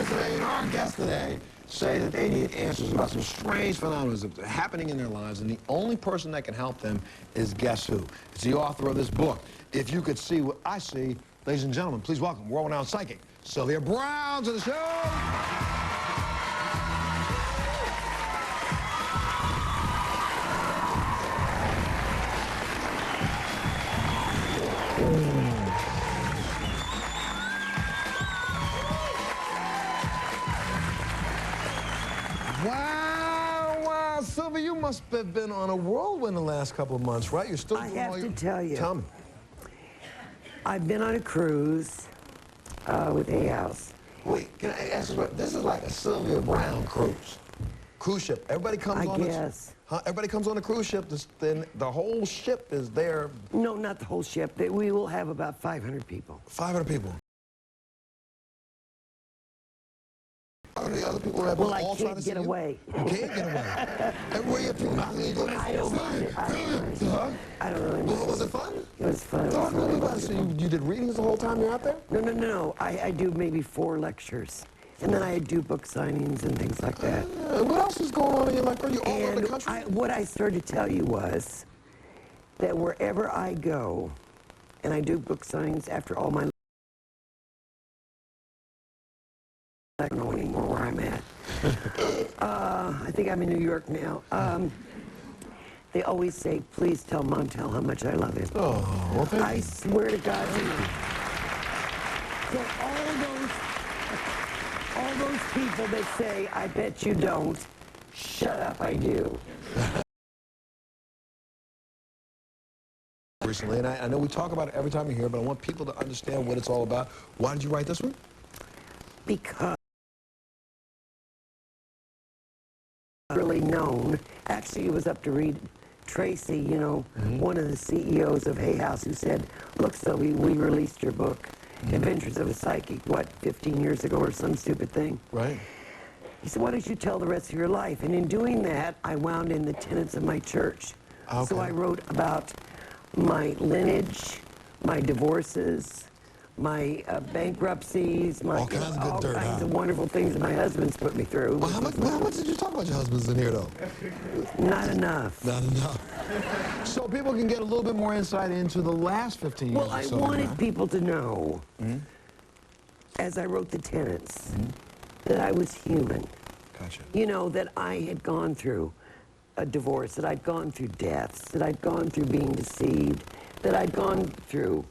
today and our guests today say that they need answers about some strange phenomena that are happening in their lives, and the only person that can help them is guess who? It's the author of this book. If you could see what I see, ladies and gentlemen, please welcome world-renowned psychic Sylvia Brown to the show. Wow, Sylvia, you must have been on a whirlwind the last couple of months, right? You're still I have to tell you. Tell me. I've been on a cruise with A House. Wait, can I ask you what? This is like a Sylvia Brown cruise. Cruise ship. Everybody comes on guess. Everybody comes on the cruise ship. Then the whole ship is there. No, not the whole ship. We will have about 500 people. 500 people. Are the other people that well, all I can't get away. You can't get away. Everywhere you feel, I don't mind it. I don't really mind it. Was it fun? It was fun. Talk to me about it. So you did readings the whole time you're out there? No. I do maybe 4 lectures. And then I do book signings and things like that. What else is going on in your life? Are you all over the country? What I started to tell you was that wherever I go, and I do book signings after all my I don't know anymore where I'm at. I think I'm in New York now. They always say, please tell Montel how much I love him. Oh, well, thank you. I swear to God. So all those people that say, I bet you don't, shut up, I do. Recently, and I know we talk about it every time you're here, but I want people to understand what it's all about. Why did you write this one? Because really known. Actually, it was up to Reed Tracy, you know, one of the CEOs of Hay House, who said, look, Sylvie, we released your book, Adventures of a Psychic, what, 15 years ago or some stupid thing? Right. He said, why don't you tell the rest of your life? And in doing that, I wound in the tenets of my church. Okay. So I wrote about my lineage, my divorces, my bankruptcies, all kinds of good dirt, kinds of wonderful things that my husband's put me through. Well, how much did you talk about your husbands in here, though? Not enough. Not enough. So people can get a little bit more insight into the last 15 years. Well, I wanted people to know, as I wrote the tenets, that I was human. Gotcha. You know, that I had gone through a divorce, that I'd gone through deaths, that I'd gone through being deceived, that I'd gone through,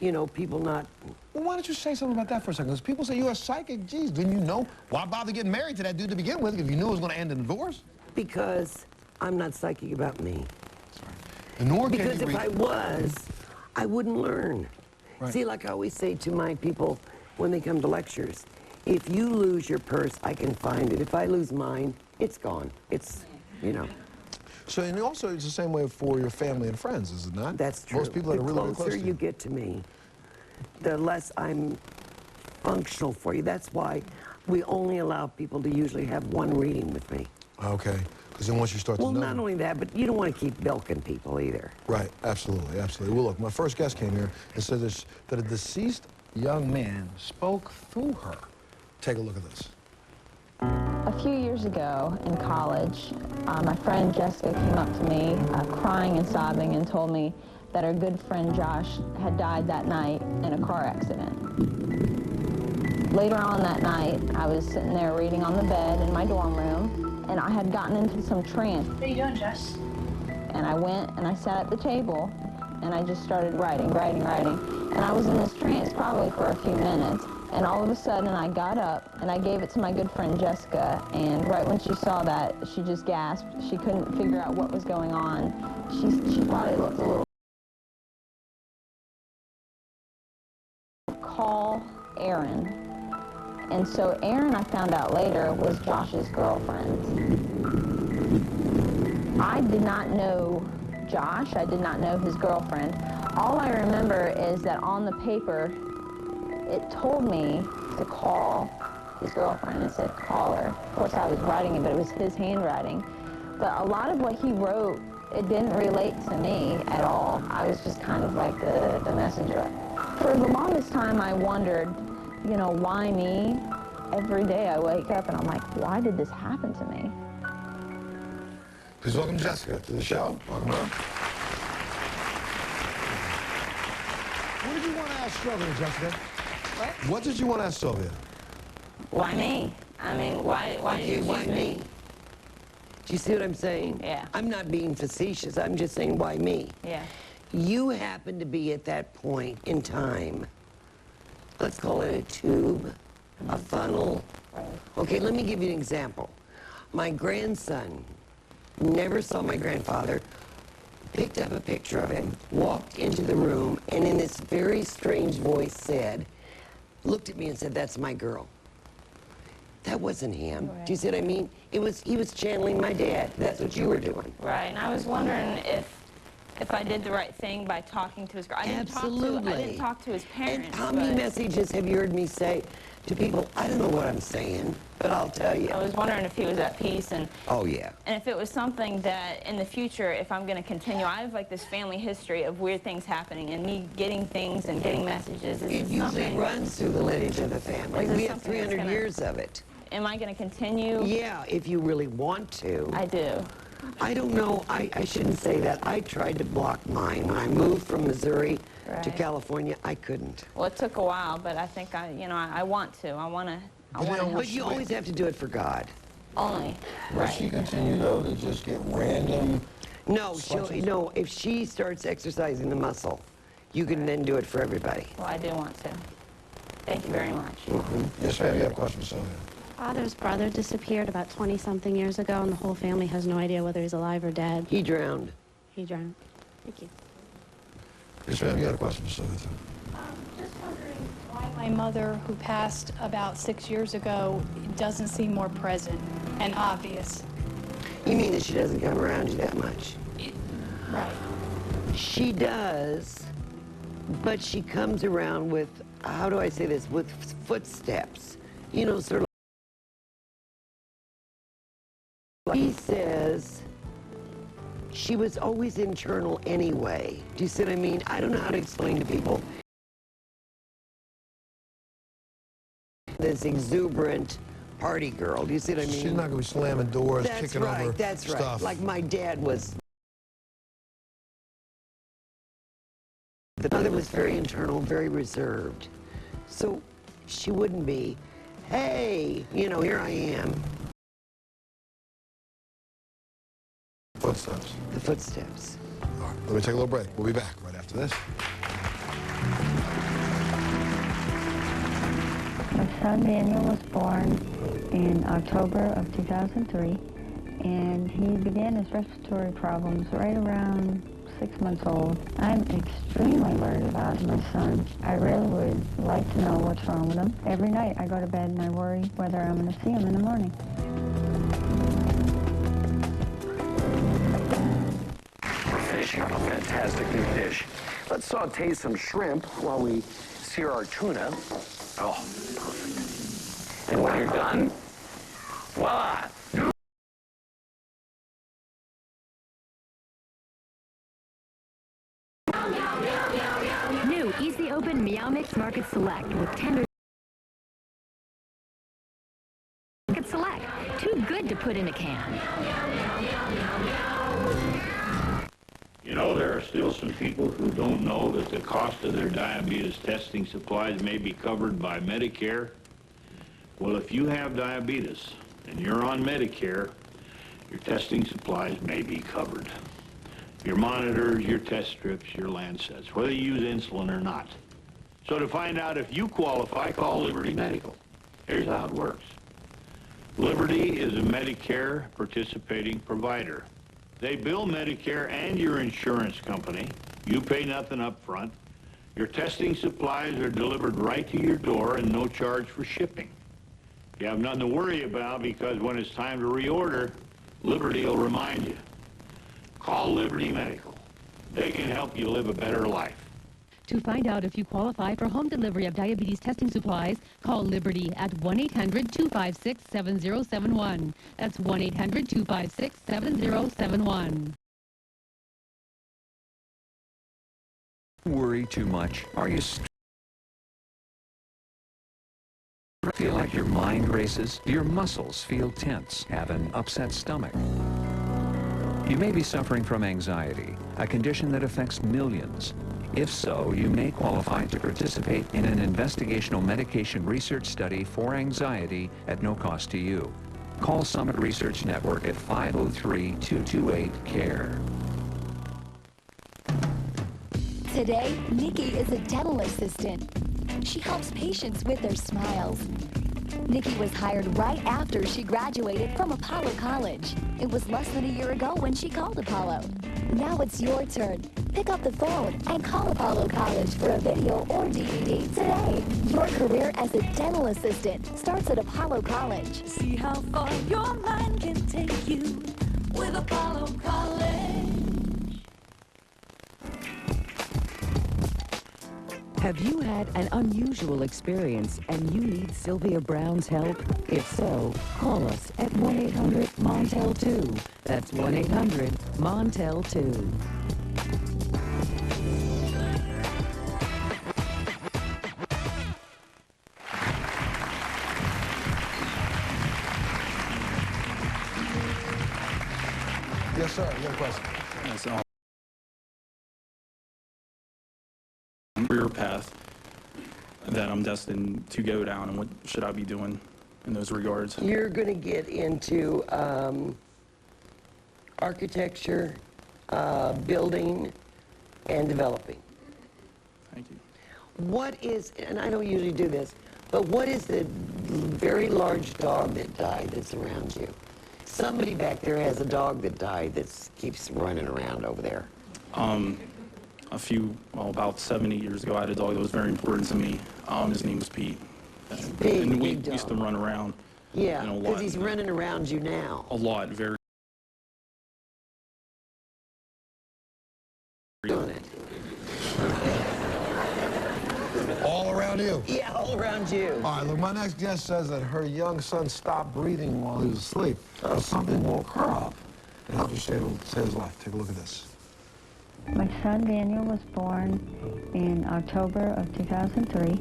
you know, people not... Well, why don't you say something about that for a second? Because people say you're a psychic. Geez, didn't you know? Why bother getting married to that dude to begin with if you knew it was going to end in divorce? Because I'm not psychic about me. Sorry. Nor can because you if I was, I wouldn't learn. Right. See, like I always say to my people when they come to lectures, if you lose your purse, I can find it. If I lose mine, it's gone. It's, you know. So, and also, it's the same way for your family and friends, is it not? That's true. Most people that are really, really close to The closer you get to me, the less I'm functional for you. That's why we only allow people to usually have one reading with me. Okay. Because then once you start to know... Well, not only that, but you don't want to keep bilking people either. Right. Absolutely. Absolutely. Well, look, my first guest came here and said that a deceased young man spoke through her. Take a look at this. A few years ago in college, my friend Jessica came up to me crying and sobbing and told me that her good friend Josh had died that night in a car accident. Later on that night, I was sitting there reading on the bed in my dorm room, and I had gotten into some trance. What are you doing, Jess? And I went and I sat at the table, and I just started writing. And I was in this trance probably for a few minutes. And all of a sudden, I got up, and I gave it to my good friend Jessica, and right when she saw that, she just gasped. She couldn't figure out what was going on. She thought it looked a little... Call Erin. And so Erin, I found out later, was Josh's girlfriend. I did not know Josh. I did not know his girlfriend. All I remember is that on the paper, it told me to call his girlfriend. It said, call her. Of course, I was writing it, but it was his handwriting. But a lot of what he wrote, it didn't relate to me at all. I was just kind of like the messenger. For the longest time, I wondered, you know, why me? every day I wake up and I'm like, why did this happen to me? Please welcome Jessica to the show. Welcome on. What did you want to ask Sylvia, Jessica? What did you want to ask Sylvia? Why me? I mean, why did you choose me? Do you see what I'm saying? Yeah. I'm not being facetious. I'm just saying, why me? Yeah. You happen to be at that point in time. Let's call it a tube, a funnel. Okay, let me give you an example. My grandson never saw my grandfather, picked up a picture of him, walked into the room, and in this very strange voice said, looked at me and said, that's my girl. That wasn't him. Right. Do you see what I mean? He was channeling my dad. That's what you were doing. Right, and I was wondering if I did the right thing by talking to his girl. I didn't talk to his parents. And how many messages have you heard me say to people, I don't know what I'm saying, but I'll tell you. I was wondering if he was at peace and Oh, yeah. and if it was something that in the future, if I'm going to continue, I have like this family history of weird things happening and me getting things and getting messages. It usually runs through the lineage of the family. Is this We have something that's 300 gonna- years of it. Am I going to continue? Yeah, if you really want to. I do. I don't know. I shouldn't say that. I tried to block mine. When I moved from Missouri to Right. California, I couldn't. Well, it took a while, but I think I want to. I want to help But you always have to do it for God. only. Will she continue, though, to just get random... No, Swatches? no. If she starts exercising the muscle, you can then do it for everybody. Well, I do want to. Thank you very much. Yes, ma'am, you have a question for Sylvia. Father's brother disappeared about 20-something years ago, and the whole family has no idea whether he's alive or dead. He drowned. He drowned. Thank you. Yes, ma'am, you got a question for Sylvia, too. Just wondering why my mother, who passed about 6 years ago, doesn't seem more present and obvious. You mean that she doesn't come around you that much? Right. She does, but she comes around with, how do I say this, with footsteps. You know, sort of. He says she was always internal anyway. Do you see what I mean? I don't know how to explain to people. This exuberant party girl. Do you see what I mean? She's not going to be slamming doors, kicking over That's right. stuff. Like my dad was. The mother was very internal, very reserved. So she wouldn't be, hey, you know, here I am. Footsteps. The footsteps. All right, let me take a little break. We'll be back right after this. My son Daniel was born in October of 2003, and he began his respiratory problems right around 6 months old. I'm extremely worried about my son. I really would like to know what's wrong with him. Every night I go to bed and I worry whether I'm going to see him in the morning. We're finishing up a fantastic new dish. Let's saute some shrimp while we sear our tuna. Oh, perfect. And when you're done, voila! New Easy Open Meow Mix Market Select with tender Market Select. Too good to put in a can. You know, there are still some people who don't know that the cost of their diabetes testing supplies may be covered by Medicare. Well, if you have diabetes and you're on Medicare, your testing supplies may be covered. Your monitors, your test strips, your Lancets, whether you use insulin or not. So to find out if you qualify, call Liberty Medical. Here's how it works. Liberty is a Medicare participating provider. They bill Medicare and your insurance company. You pay nothing up front. Your testing supplies are delivered right to your door and no charge for shipping. You have nothing to worry about because when it's time to reorder, Liberty will remind you. Call Liberty Medical. They can help you live a better life. To find out if you qualify for home delivery of diabetes testing supplies, call Liberty at 1-800-256-7071. That's 1-800-256-7071. Worry too much? Are you Feel like your mind races? Do your muscles feel tense? Have an upset stomach? You may be suffering from anxiety, a condition that affects millions. If so, you may qualify to participate in an investigational medication research study for anxiety at no cost to you. Call Summit Research Network at 503-228-CARE. Today, Nikki is a dental assistant. She helps patients with their smiles. Nikki was hired right after she graduated from Apollo College. It was less than a year ago when she called Apollo. Now it's your turn. Pick up the phone and call Apollo College for a video or DVD today. Your career as a dental assistant starts at Apollo College. See how far your mind can take you with Apollo College. Have you had an unusual experience and you need Sylvia Brown's help? If so, call us at 1-800-MONTEL-2. That's 1-800-MONTEL-2. Yes, sir. You have a question? Yes, career path that I'm destined to go down, and what should I be doing in those regards? You're going to get into architecture, building, and developing. Thank you. What is, and I don't usually do this, but what is the very large dog that died that's around you? Somebody back there has a dog that died that keeps running around over there. About 7-8 years ago, I had a dog that was very important to me. His name was Pete. And we used to run around. Yeah, because he's running around you now. A lot, very. Doing it. All around you? Yeah, all around you. All right, look, my next guest says that her young son stopped breathing while he was asleep. Something woke her up and helped her save his life. Take a look at this. My son Daniel was born in October of 2003,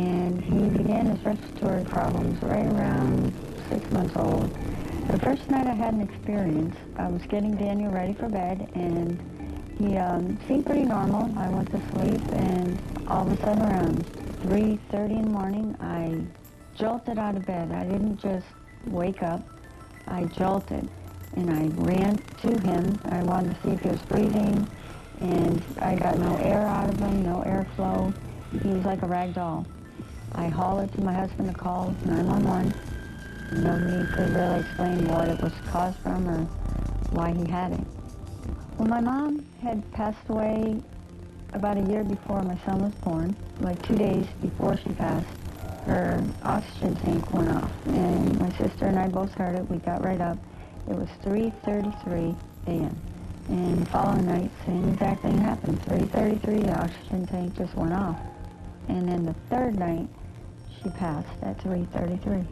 and he began his respiratory problems right around 6 months old. The first night I had an experience, I was getting Daniel ready for bed, and he seemed pretty normal. I went to sleep, and all of a sudden around 3:30 in the morning, I jolted out of bed. I didn't just wake up, I jolted, and I ran to him. I wanted to see if he was breathing, and I got no air out of him, no airflow. He was like a rag doll. I hollered to my husband to call 911. Nobody could really explain what it was caused from or why he had it. Well, my mom had passed away about a year before my son was born. Like 2 days before she passed, her oxygen tank went off. And my sister and I both heard it. We got right up. It was 3:33 a.m. And the following night, same exact thing happened. 3:33, the oxygen tank just went off. And then the third night, she passed at 3:33.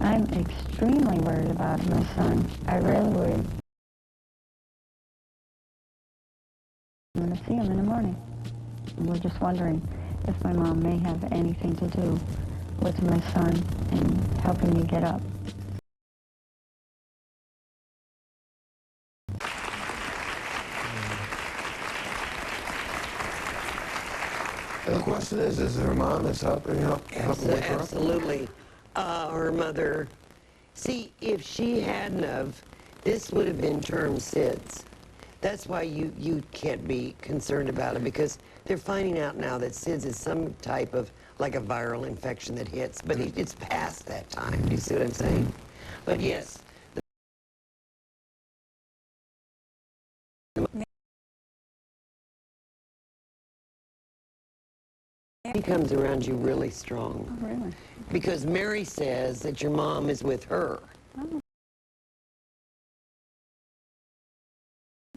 I'm extremely worried about my son. I really would. I'm going to see him in the morning. And we're just wondering if my mom may have anything to do with my son and helping me get up. The question is her mom that's helping wake her up? Absolutely. Her mother, see, if she hadn't of, this would have been term SIDS. That's why you can't be concerned about it, because they're finding out now that SIDS is some type of, like a viral infection that hits, but it's past that time. Do you see what I'm saying? But yes. He comes around you really strong. Oh, really? Because Mary says that your mom is with her. Oh.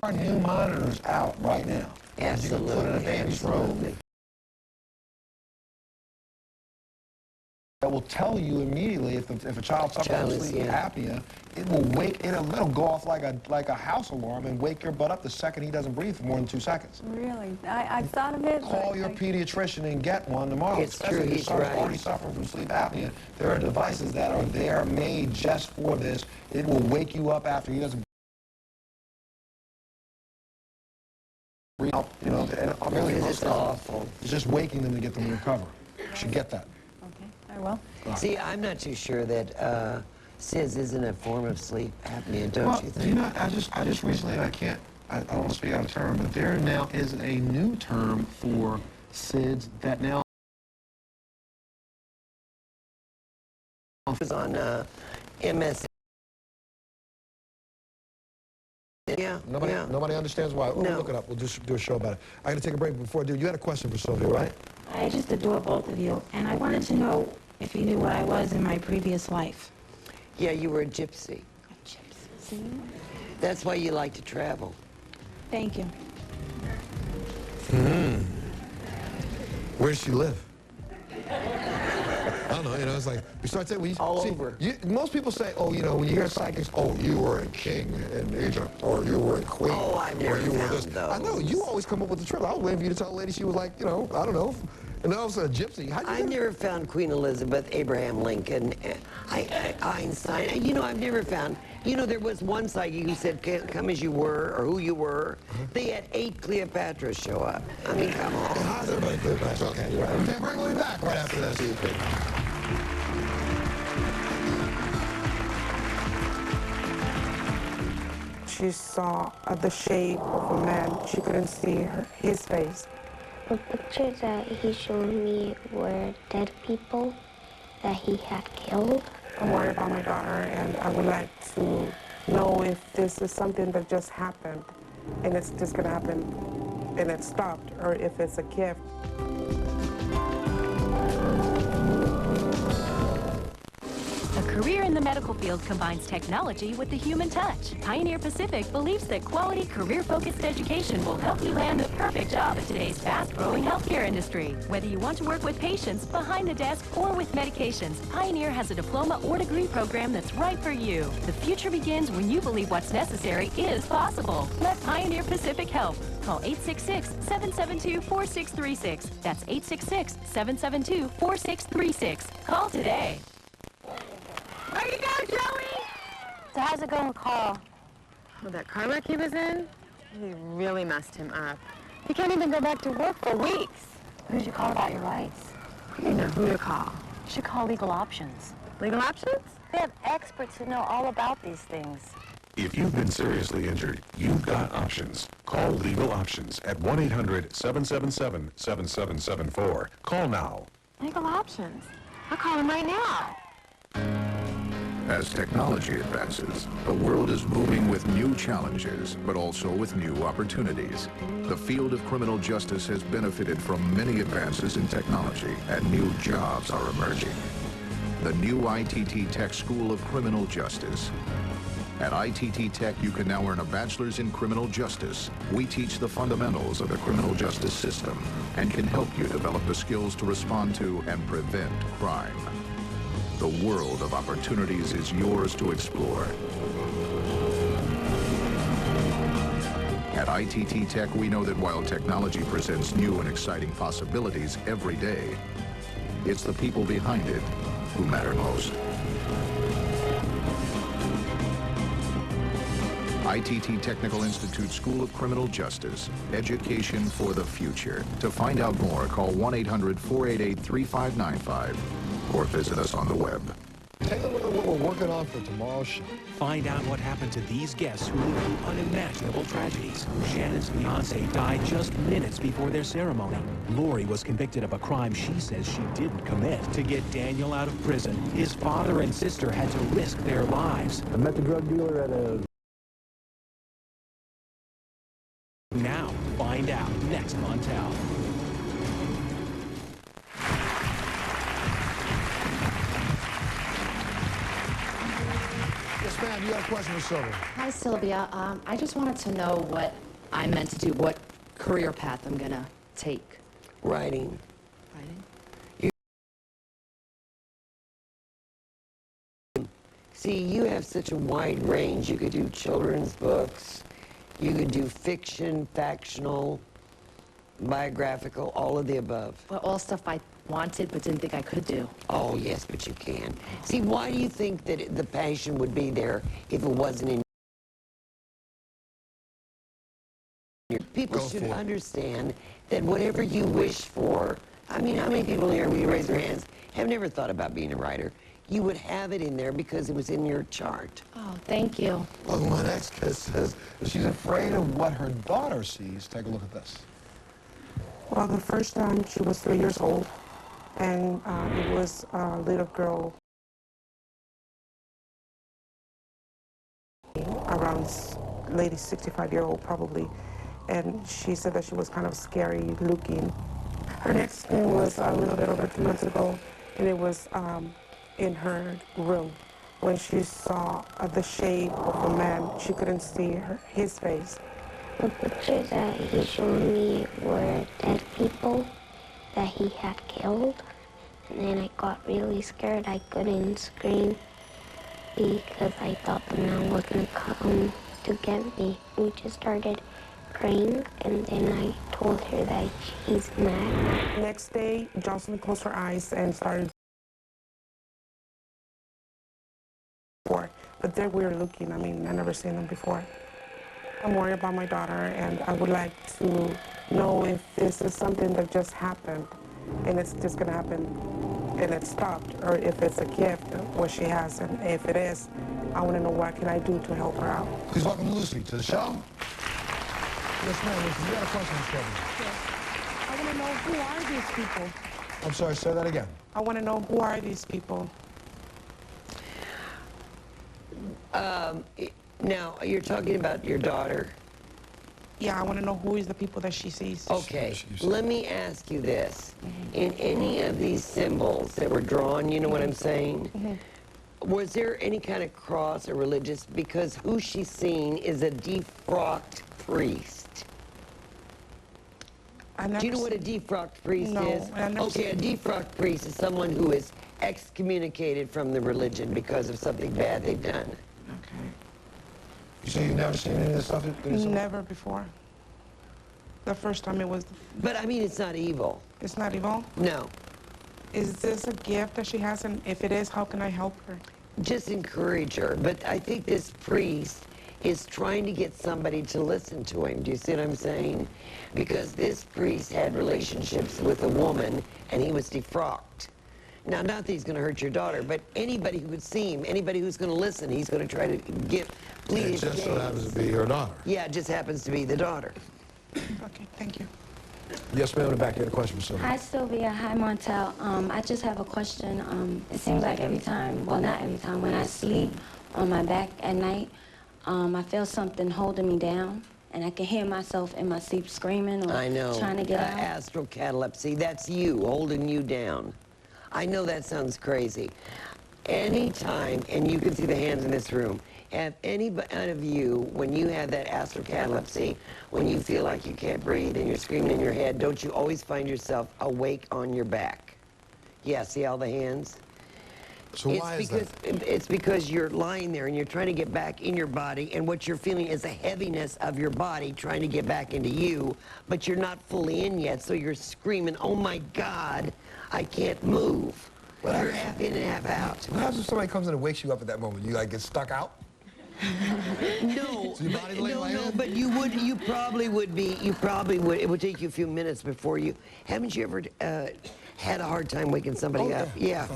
Our new monitor's out right now. Absolutely. You can put it in a baby's room. that will tell you immediately if a child suffers from sleep apnea. It will it'll go off like a house alarm and wake your butt up the second he doesn't breathe for more than 2 seconds. Really? I've thought of it. Call your pediatrician and get one tomorrow. It's true, he's right. Already suffering from sleep apnea. There are devices that are there made just for this. It will wake you up after he doesn't breathe. You know, and really, it's awful. It's just waking them to get them to recover. You should get that. Okay, I will. See, I'm not too sure that SIDS isn't a form of sleep apnea, don't you think? You know, I just recently, I don't want to speak out of term, but there now is a new term for SIDS that now is on MS. Yeah. Nobody understands why. We'll look it up. We'll just do a show about it. I got to take a break before I do. You had a question for Sylvia, right? I just adore both of you, and I wanted to know if you knew what I was in my previous life. Yeah, you were a gypsy. A gypsy? That's why you like to travel. Thank you. Where does she live? I don't know, you know, it's like, we start saying, over. Most people say, oh, you know, when you hear psychics, oh, you were a king in Egypt, or you were a queen. Oh, I've never found those. I know, you always come up with the truth. I was waiting for you to tell a lady she was like, you know, I don't know, and also a gypsy. I never found Queen Elizabeth, Abraham Lincoln, Einstein. You know, I've never found, you know, there was one psychic who said, come as you were, or who you were. They had 8 Cleopatras show up. I mean, come on. How's everybody Cleopatra? Okay, you're right. Bring Louie back right after this. She saw the shape of a man. She couldn't see his face. The pictures that he showed me were dead people that he had killed. I'm worried about my daughter, and I would like to know if this is something that just happened, and it's just going to happen, and it stopped, or if it's a gift. A career in the medical field combines technology with the human touch. Pioneer Pacific believes that quality, career-focused education will help you land the perfect job in today's fast-growing healthcare industry. Whether you want to work with patients, behind the desk, or with medications, Pioneer has a diploma or degree program that's right for you. The future begins when you believe what's necessary is possible. Let Pioneer Pacific help. Call 866-772-4636. That's 866-772-4636. Call today. Where you go, Joey? So how's it going with Carl? Well, that car wreck he was in, he really messed him up. He can't even go back to work for weeks. Who should you call about your rights? You know who to call. You should call Legal Options. Legal Options? They have experts who know all about these things. If you've been seriously injured, you've got options. Call Legal Options at 1-800-777-7774. Call now. Legal Options? I'll call him right now. As technology advances, the world is moving with new challenges, but also with new opportunities. The field of criminal justice has benefited from many advances in technology, and new jobs are emerging. The new ITT Tech School of Criminal Justice. At ITT Tech, you can now earn a bachelor's in criminal justice. We teach the fundamentals of the criminal justice system and can help you develop the skills to respond to and prevent crime. The world of opportunities is yours to explore. At ITT Tech, we know that while technology presents new and exciting possibilities every day, it's the people behind it who matter most. ITT Technical Institute School of Criminal Justice, education for the future. To find out more, call 1-800-488-3595 or visit us on the web. Take a look at what we're working on for tomorrow's show. Find out what happened to these guests who lived through unimaginable tragedies. Shannon's fiancé died just minutes before their ceremony. Lori was convicted of a crime she says she didn't commit. To get Daniel out of prison, his father and sister had to risk their lives. I met the drug dealer at a... Now, find out next Montel. Yes, ma'am, you got a question for Sylvia. Hi, Sylvia. I just wanted to know what I'm meant to do, what career path I'm going to take. Writing. See, you have such a wide range. You could do children's books, you could do fiction, factional, biographical, all of the above. Well, all stuff I wanted but didn't think I could do. Oh, yes, but you can. See, why do you think that the passion would be there if it wasn't in your... People should understand that whatever you wish for, I mean, how many people here, will you raise their hands, have never thought about being a writer? You would have it in there because it was in your chart. Oh, thank you. Look, my next kid says she's afraid of what her daughter sees. Take a look at this. Well, the first time she was 3 years old, and it was a little girl around lady 65-year-old probably, and she said that she was kind of scary looking. Her next thing was a little bit over 2 months ago, and it was in her room. When she saw the shape of a man, she couldn't see his face. The pictures that he showed me were dead people that he had killed. And then I got really scared. I couldn't scream because I thought the man was going to come to get me. We just started praying, and then I told her that he's mad. Next day, Jocelyn closed her eyes and started. But there we were looking. I mean, I never seen them before. I'm worried about my daughter, and I would like to know if this is something that just happened, and it's just going to happen, and it stopped, or if it's a gift, what she has, and if it is, I want to know what can I do to help her out. Please welcome Lucy to the show. Yes, ma'am. Lucy, you got a question, Kevin? Yes. I want to know, who are these people? I'm sorry, say that again. I want to know, who are these people? Now, you're talking about your daughter. Yeah, I want to know who is the people that she sees. Okay, let me ask you this. In any of these symbols that were drawn, you know what I'm saying? Was there any kind of cross or religious? Because who she's seeing is a defrocked priest. Do you know what a defrocked priest is? Okay, a defrocked priest is someone who is excommunicated from the religion because of something bad they've done. Okay. You say you've never seen any of this stuff? Never before. The first time it was... But I mean, it's not evil. It's not evil? No. Is this a gift that she has? And if it is, how can I help her? Just encourage her. But I think this priest is trying to get somebody to listen to him. Do you see what I'm saying? Because this priest had relationships with a woman, and he was defrocked. Now, not that he's going to hurt your daughter, but anybody who would see him, anybody who's going to listen, he's going to try to plead his It just so case. happens to be your daughter. Yeah, it just happens to be the daughter. Okay, thank you. Yes, ma'am, in the back, you had a question for Sylvia. Hi, Sylvia. Hi, Montel. I just have a question. It seems like every time, well, not every time, when I sleep on my back at night, I feel something holding me down, and I can hear myself in my sleep screaming or I know. trying to get out. Astral catalepsy, that's you, holding you down. I know that sounds crazy. Anytime, and you can see the hands in this room, have any of you, when you have that astral catalepsy, when you feel like you can't breathe and you're screaming in your head, don't you always find yourself awake on your back? Yeah, see all the hands? So why is that? It's because you're lying there and you're trying to get back in your body, and what you're feeling is a heaviness of your body trying to get back into you, but you're not fully in yet, so you're screaming, oh my God, I can't move. Well, you're half in and half out. What happens if somebody comes in and wakes you up at that moment? You like get stuck out? No, So your body's laying like that? but you probably would, it would take you a few minutes before you, haven't you ever had a hard time waking somebody up? Yeah.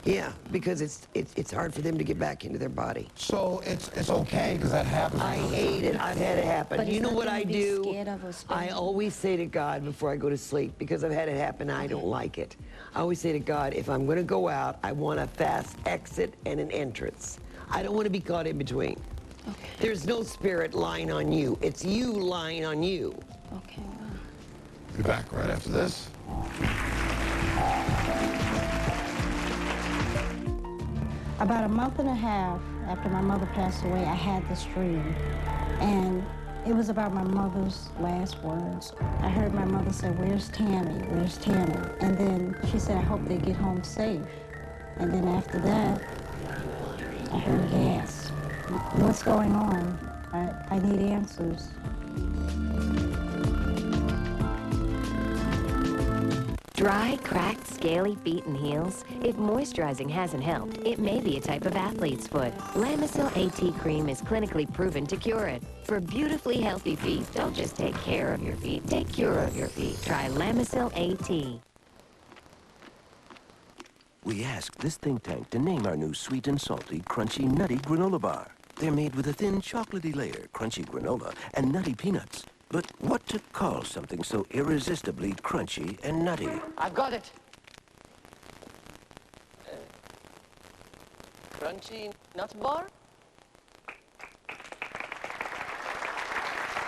Yeah, because it's hard for them to get back into their body. So it's okay because that happens. I hate it. I've had it happen. But You it's know what nothing I to be do? scared of or scared I of. always say to God before I go to sleep, because I've had it happen, I don't like it. I always say to God, if I'm going to go out, I want a fast exit and an entrance. I don't want to be caught in between. Okay. There's no spirit lying on you. It's you lying on you. Okay. Be back right after this. About a month and a half after my mother passed away, I had this dream. And it was about my mother's last words. I heard my mother say, "Where's Tammy? Where's Tammy?" And then she said, "I hope they get home safe." And then after that, I heard a gas. What's going on? I need answers. Dry, cracked, scaly feet and heels? If moisturizing hasn't helped, it may be a type of athlete's foot. Lamisil AT cream is clinically proven to cure it. For beautifully healthy feet, don't just take care of your feet, take cure of your feet. Try Lamisil AT. We asked this think tank to name our new sweet and salty, crunchy, nutty granola bar. They're made with a thin, chocolatey layer, crunchy granola, and nutty peanuts. But what to call something so irresistibly crunchy and nutty? I've got it. Crunchy nut bar?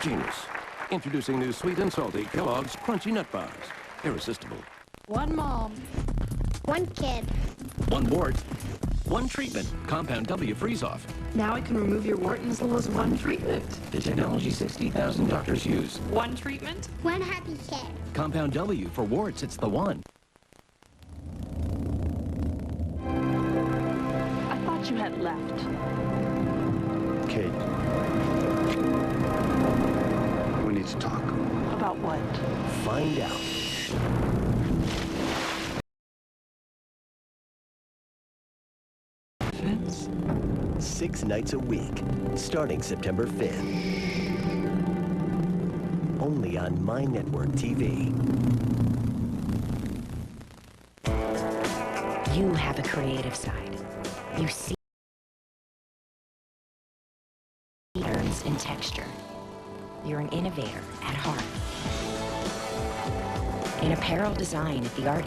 Genius. Introducing new sweet and salty Kellogg's Crunchy Nut Bars. Irresistible. One mom. One kid. One wart, one treatment. Compound W freeze-off. Now it can remove your wart in as little as one treatment. The technology 60,000 doctors use. One treatment? One happy kid. Compound W for warts, it's the one. I thought you had left. Kate. We need to talk. About what? Find out. Fence. 6 nights a week, starting September 5th. Only on My Network TV. You have a creative side. You see patterns and texture. You're an innovator at heart. In apparel design at the art,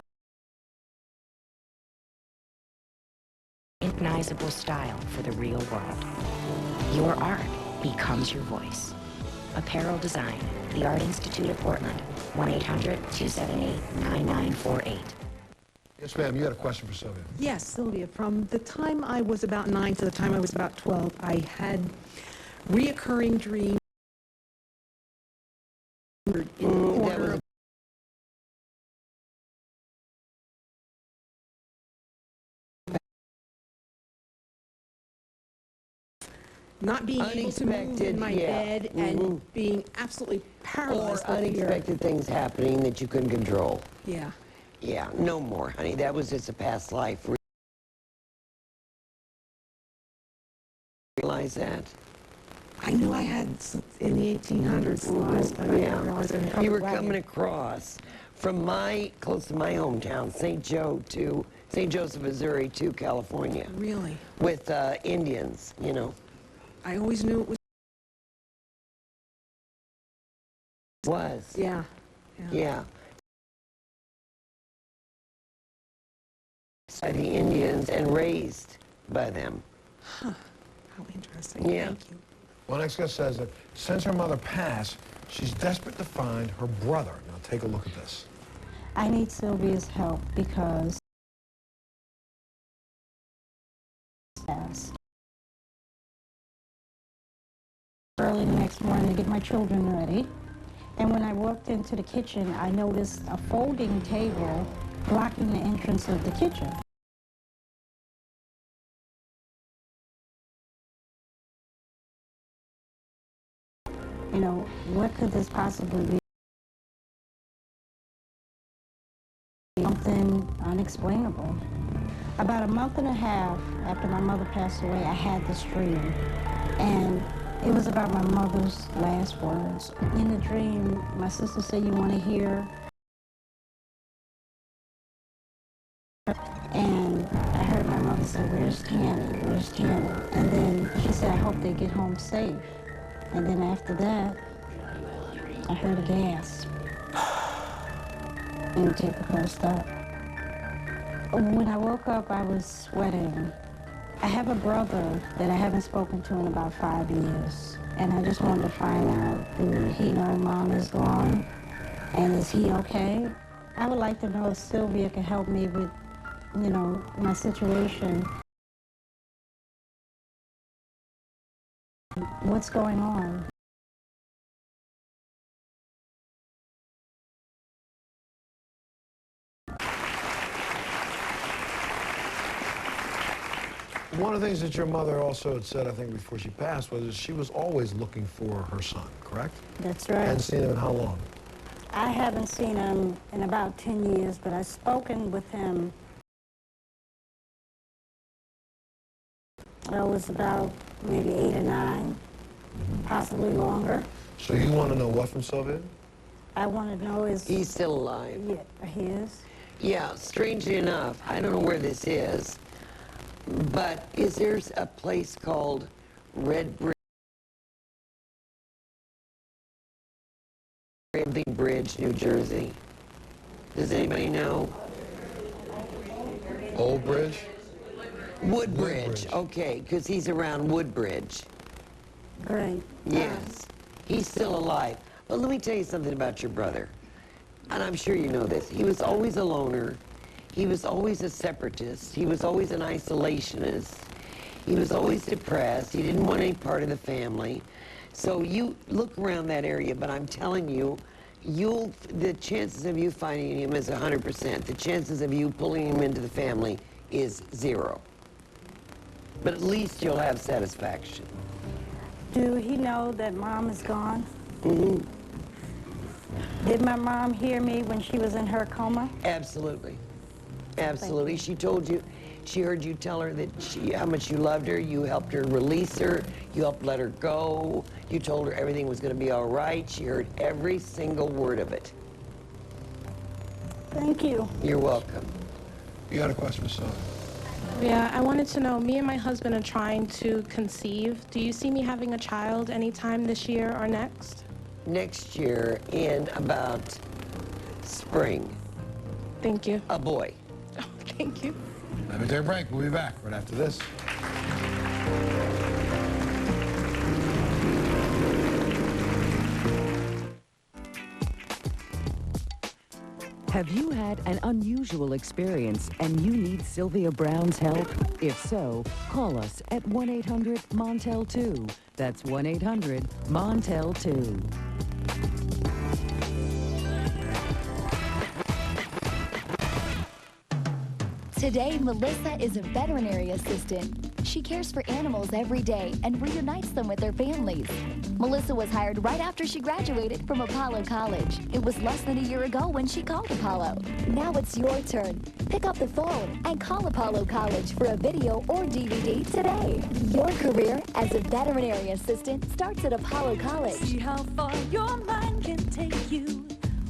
recognizable style for the real world. Your art becomes your voice. Apparel design, the Art Institute of Portland, 1-800-278-9948. Yes, ma'am, you had a question for Sylvia. Yes, Sylvia, from the time I was about 9 to the time I was about 12, I had reoccurring dreams in the corner of not being able to move in my bed and being absolutely paralyzed. Or unexpected things happening that you couldn't control. Yeah. Yeah, no more, honey. That was just a past life. Realize that? I knew I had in the 1800s lives, but I didn't realize I had You were wagon. coming across from close to my hometown, St. Joseph, Missouri to California. Really? With Indians, you know. I always knew it Was. Yeah. Yeah. By the Indians and raised by them. Huh. How interesting. Yeah. Thank you. Well, next guest says that since her mother passed, she's desperate to find her brother. Now take a look at this. I need Sylvia's help because early the next morning to get my children ready. And when I walked into the kitchen, I noticed a folding table blocking the entrance of the kitchen. You know, what could this possibly be? Something unexplainable. About a month and a half after my mother passed away, I had this dream. And it was about my mother's last words. In the dream, my sister said, "You want to hear?" And I heard my mother say, "Where's Tammy? Where's Tammy?" And then she said, "I hope they get home safe." And then after that, I heard a gasp. And the tape recorder stopped. When I woke up, I was sweating. I have a brother that I haven't spoken to in about 5 years. And I just wanted to find out, do he know Mom is gone? And is he okay? I would like to know if Sylvia can help me with, you know, my situation. What's going on? One of the things that your mother also had said, I think, before she passed, was that she was always looking for her son, correct? That's right. And seen him in how long? I haven't seen him in about 10 years, but I've spoken with him. I was about maybe 8 or 9, possibly longer. So you want to know what from Sylvia? I want to know is... He's still alive. Yeah, he is. Yeah, strangely enough, I don't know where this is, but is there a place called Red Bridge, New Jersey? Does anybody know? Old Bridge? Woodbridge. Okay, because he's around Woodbridge. Great. Yes, he's still alive. But let me tell you something about your brother. And I'm sure you know this. He was always a loner. He was always a separatist. He was always an isolationist. He was always depressed. He didn't want any part of the family. So you look around that area, but I'm telling you, the chances of you finding him is 100%. The chances of you pulling him into the family is 0. But at least you'll have satisfaction. Do he know that Mom is gone? Mm-hmm. Did my mom hear me when she was in her coma? Absolutely. Absolutely. She told you, she heard you tell her that how much you loved her. You helped her release her. You helped let her go. You told her everything was going to be all right. She heard every single word of it. Thank you. You're welcome. You got a question, Miss Sylvia? Yeah, I wanted to know, me and my husband are trying to conceive. Do you see me having a child anytime this year or next? Next year in about spring. Thank you. A boy. Oh, thank you. Let me take a break. We'll be back right after this. Have you had an unusual experience and you need Sylvia Brown's help? If so, call us at 1-800-MONTEL-2. That's 1-800-MONTEL-2. Today, Melissa is a veterinary assistant. She cares for animals every day and reunites them with their families. Melissa was hired right after she graduated from Apollo College. It was less than a year ago when she called Apollo. Now it's your turn. Pick up the phone and call Apollo College for a video or DVD today. Your career as a veterinary assistant starts at Apollo College. See how far your mind can take you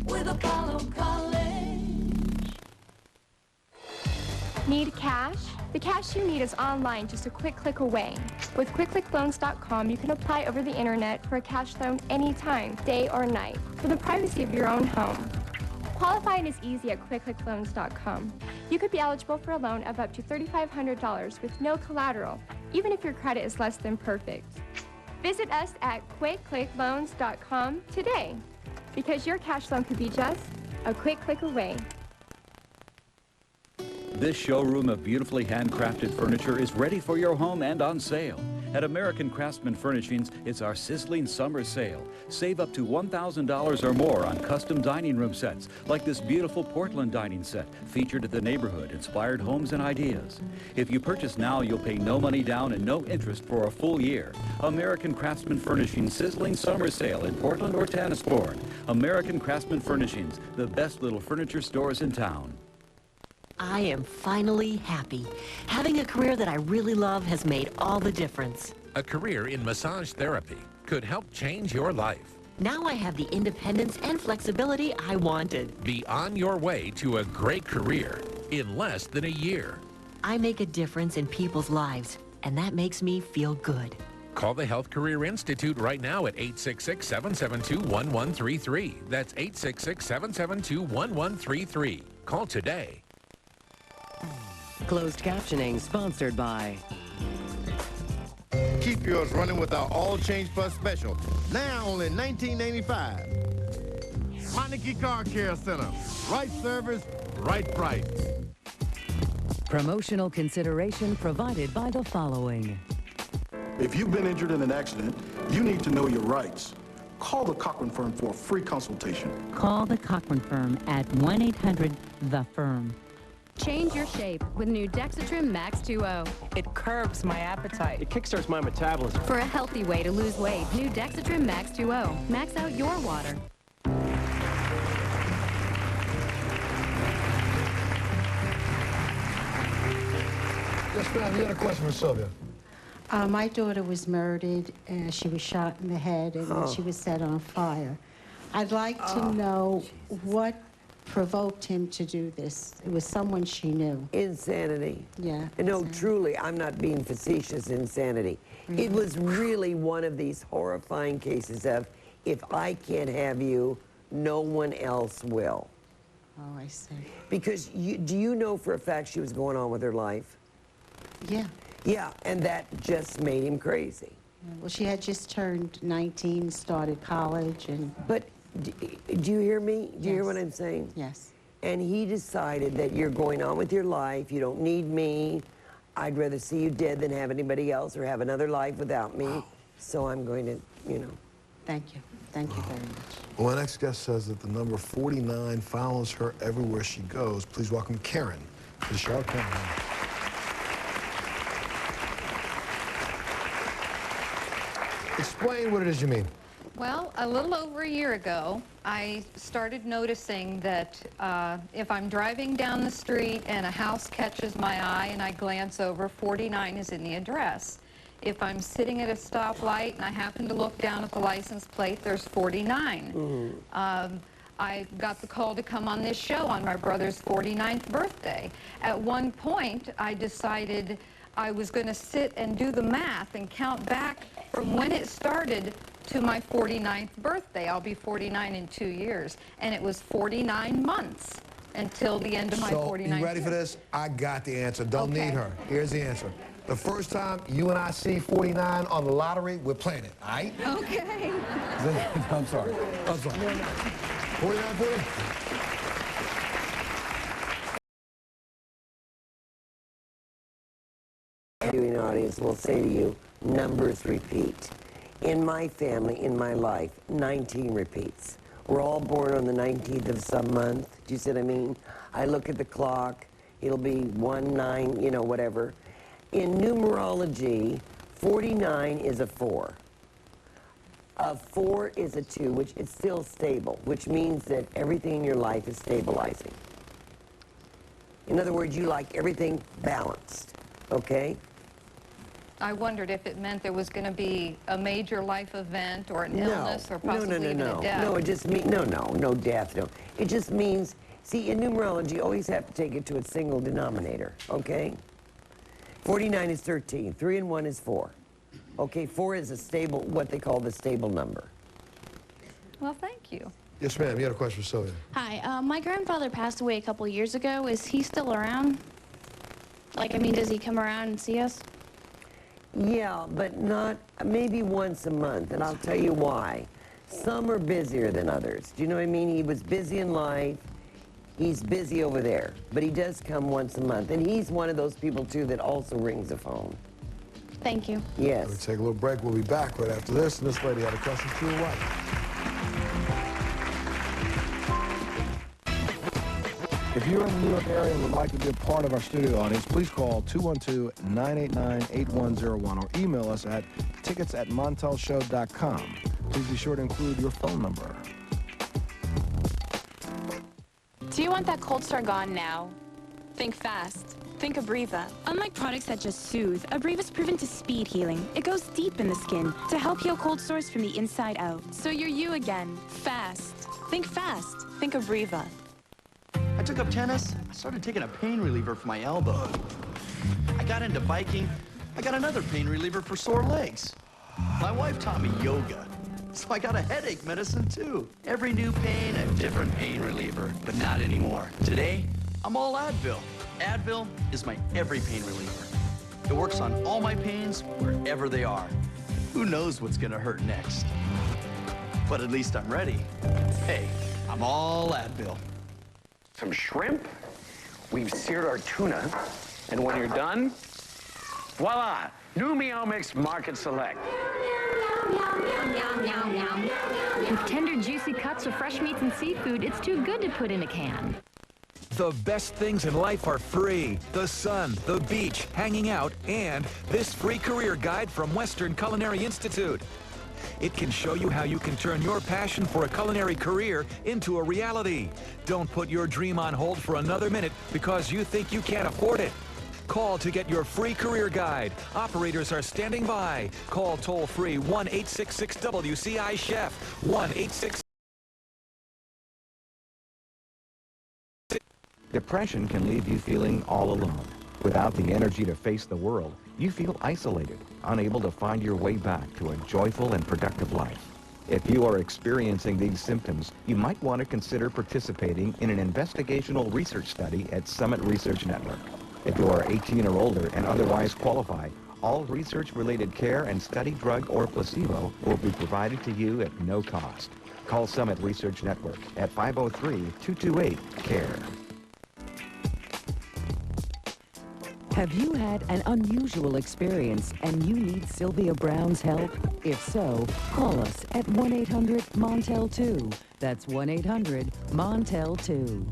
with Apollo College. Need cash? The cash you need is online, just a quick click away. With QuickClickLoans.com, you can apply over the internet for a cash loan anytime, day or night, from the privacy of your own home. Qualifying is easy at QuickClickLoans.com. You could be eligible for a loan of up to $3,500 with no collateral, even if your credit is less than perfect. Visit us at QuickClickLoans.com today, because your cash loan could be just a quick click away. This showroom of beautifully handcrafted furniture is ready for your home and on sale. At American Craftsman Furnishings, it's our sizzling summer sale. Save up to $1,000 or more on custom dining room sets, like this beautiful Portland dining set, featured at the neighborhood, inspired homes and ideas. If you purchase now, you'll pay no money down and no interest for a full year. American Craftsman Furnishings sizzling summer sale in Portland or Tanasbourne. American Craftsman Furnishings, the best little furniture stores in town. I am finally happy. Having a career that I really love has made all the difference. A career in massage therapy could help change your life. Now I have the independence and flexibility I wanted. Be on your way to a great career in less than a year. I make a difference in people's lives, and that makes me feel good. Call the Health Career Institute right now at 866-772-1133. That's 866-772-1133. Call today. Closed captioning sponsored by... Keep yours running with our All Change Plus special. Now only $19.95. Meineke Car Care Center. Right service, right price. Promotional consideration provided by the following. If you've been injured in an accident, you need to know your rights. Call the Cochran Firm for a free consultation. Call the Cochran Firm at 1-800-THE-FIRM. Change your shape with new Dexatrim Max 2.0. It curbs my appetite. It kickstarts my metabolism. For a healthy way to lose weight, new Dexatrim Max 2.0. Max out your water. Yes, ma'am. You got a question for Sylvia. My daughter was murdered. She was shot in the head, and she was set on fire. I'd like to know what provoked him to do this. It was someone she knew. Insanity. Yeah. No, truly, I'm not being facetious. Insanity. It was really one of these horrifying cases of, if I can't have you, no one else will. Oh, I see. Because do you know for a fact she was going on with her life? Yeah. Yeah, and that just made him crazy. Yeah, well, she had just turned 19, started college, and... But do you hear me? Do you hear what I'm saying? Yes. And he decided that you're going on with your life, you don't need me, I'd rather see you dead than have anybody else or have another life without me, so I'm going to, you know. Thank you. Thank you very much. Well, our next guest says that the number 49 follows her everywhere she goes. Please welcome Karen to the show. Karen. Explain what it is you mean. Well, a little over a year ago, I started noticing that if I'm driving down the street and a house catches my eye and I glance over, 49 is in the address. If I'm sitting at a stoplight and I happen to look down at the license plate, there's 49. I got the call to come on this show on my brother's 49th birthday. At one point, I decided I was going to sit and do the math and count back from when it started to my 49th birthday. I'll be 49 in 2 years. And it was 49 months until the end of my 49th So, you ready for this? I got the answer. Don't need her. Here's the answer. The first time you and I see 49 on the lottery, we're playing it, all right? Okay. I'm sorry. 49, 49. Viewing audience will say to you, numbers repeat. In my family, in my life, 19 repeats. We're all born on the 19th of some month. Do you see what I mean? I look at the clock, it'll be 1-9, you know, whatever. In numerology, 49 is a 4. A 4 is a 2, which is still stable, which means that everything in your life is stabilizing. In other words, you like everything balanced, okay? I wondered if it meant there was going to be a major life event or an illness or possibly even a death. No, it just means, no death, no. It just means, see, in numerology, you always have to take it to a single denominator, okay? 49 is 13, 3 and 1 is 4. Okay, 4 is a stable, what they call the stable number. Well, thank you. Yes, ma'am. You had a question for Sylvia. Hi, my grandfather passed away a couple years ago. Is he still around? Like, I mean, does he come around and see us? Yeah, but not, maybe once a month, and I'll tell you why. Some are busier than others. Do you know what I mean? He was busy in life. He's busy over there, but he does come once a month, and he's one of those people, too, that also rings the phone. Thank you. Yes. We'll take a little break. We'll be back right after this, and this lady had a question to your wife. If you're in the New York area and would like to be a part of our studio audience, please call 212-989-8101 or email us at tickets@montelshow.com. Please be sure to include your phone number. Do you want that cold sore gone now? Think fast. Think Abreva. Unlike products that just soothe, Abreva's proven to speed healing. It goes deep in the skin to help heal cold sores from the inside out. So you're you again. Fast. Think fast. Think Abreva. I took up tennis. I started taking a pain reliever for my elbow. I got into biking. I got another pain reliever for sore legs. My wife taught me yoga, so I got a headache medicine too. Every new pain, a different pain reliever, but not anymore. Today, I'm all Advil. Advil is my every pain reliever. It works on all my pains wherever they are. Who knows what's gonna hurt next? But at least I'm ready. Hey, I'm all Advil. Some shrimp. We've seared our tuna. And when you're done, voila, new Meow Mix Market Select. With tender, juicy cuts of fresh meats and seafood, it's too good to put in a can. The best things in life are free. The sun, the beach, hanging out, and this free career guide from Western Culinary Institute. It can show you how you can turn your passion for a culinary career into a reality. Don't put your dream on hold for another minute because you think you can't afford it. Call to get your free career guide. Operators are standing by. Call toll-free 1-866-WCI-CHEF. 1-866. Depression can leave you feeling all alone. Without the energy to face the world, you feel isolated, unable to find your way back to a joyful and productive life. If you are experiencing these symptoms, you might want to consider participating in an investigational research study at Summit Research Network. If you are 18 or older and otherwise qualified, all research-related care and study drug or placebo will be provided to you at no cost. Call Summit Research Network at 503-228-CARE. Have you had an unusual experience and you need Sylvia Brown's help? If so, call us at 1-800-MONTEL-2. That's 1-800-MONTEL-2.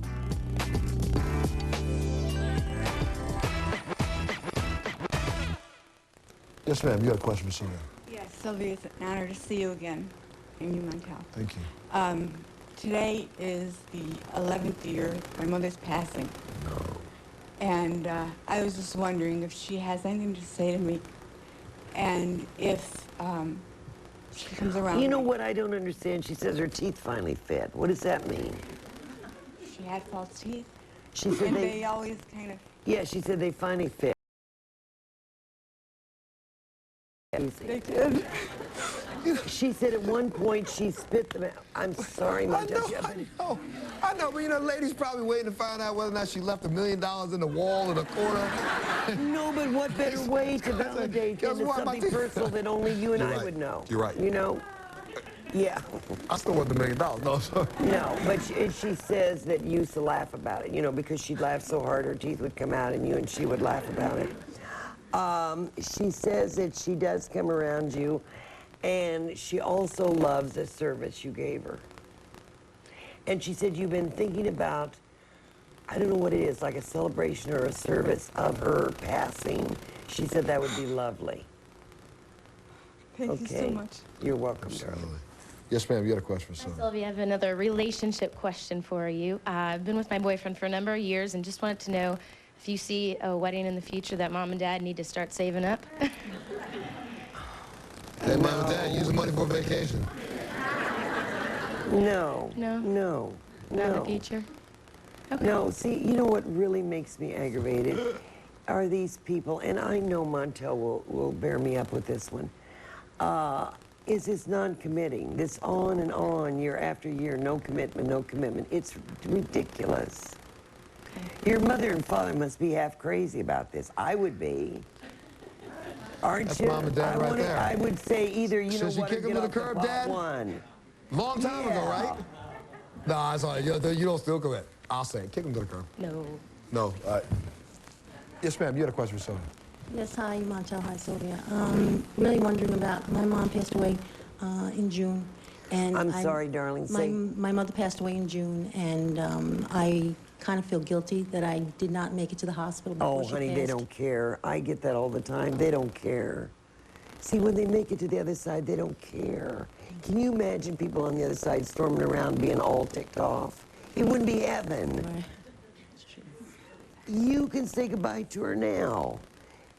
Yes, ma'am. You got a question for Sylvia? Yes, Sylvia, it's an honor to see you again, and you, Montel. Thank you. Today is the 11th year of my mother's passing. No. And I was just wondering if she has anything to say to me, and if she comes around. You know what I don't understand? She says her teeth finally fit. What does that mean? She had false teeth. She said and they always kind of. Yeah, she said they finally fit. They did. She said at one point she spit them out. I'm sorry, Montel. I know, but you know, the lady's probably waiting to find out whether or not she left $1 million in the wall in the corner. No, but what better way to validate than something personal that only you and I would know? You're right. You know? Yeah. I still want the $1 million, no. No, but she says that you used to laugh about it, you know, because she'd laugh so hard her teeth would come out and she would laugh about it. She says that she does come around you, and she also loves the service you gave her. And she said you've been thinking about, I don't know what it is, like a celebration or a service of her passing. She said that would be lovely. Thank you so much. You're welcome, darling. Yes, ma'am. You got a question for Sylvia? Sylvia, I have another relationship question for you. I've been with my boyfriend for a number of years and just wanted to know if you see a wedding in the future that Mom and Dad need to start saving up. Hey, Mom and Dad, use the money for vacation. No. No? No. Not in the future? Okay. No, see, you know what really makes me aggravated are these people, and I know Montel will bear me up with this one, is this non-committing, this on and on, year after year, no commitment, no commitment. It's ridiculous. Okay. Your mother and father must be half crazy about this. I would be. Aren't That's you? Mom and Dad right there. I would say either, you Since know what, you kick him to the curb, Dad? One. Long time ago, right? Nah, it's all right. You don't still commit. I'll say it. Kick him to the curb. No. No. Yes, ma'am. You had a question for Sylvia. Yes, hi, Montel. Hi, Sylvia. Really wondering about, my mom passed away in June. And I'm sorry, darling. My mother passed away in June, and I kind of feel guilty that I did not make it to the hospital before she honey, passed. they don't care. I get that all the time. They don't care. See, when they make it to the other side, they don't care. Can you imagine people on the other side storming around being all ticked off? It wouldn't be heaven. Right. You can say goodbye to her now.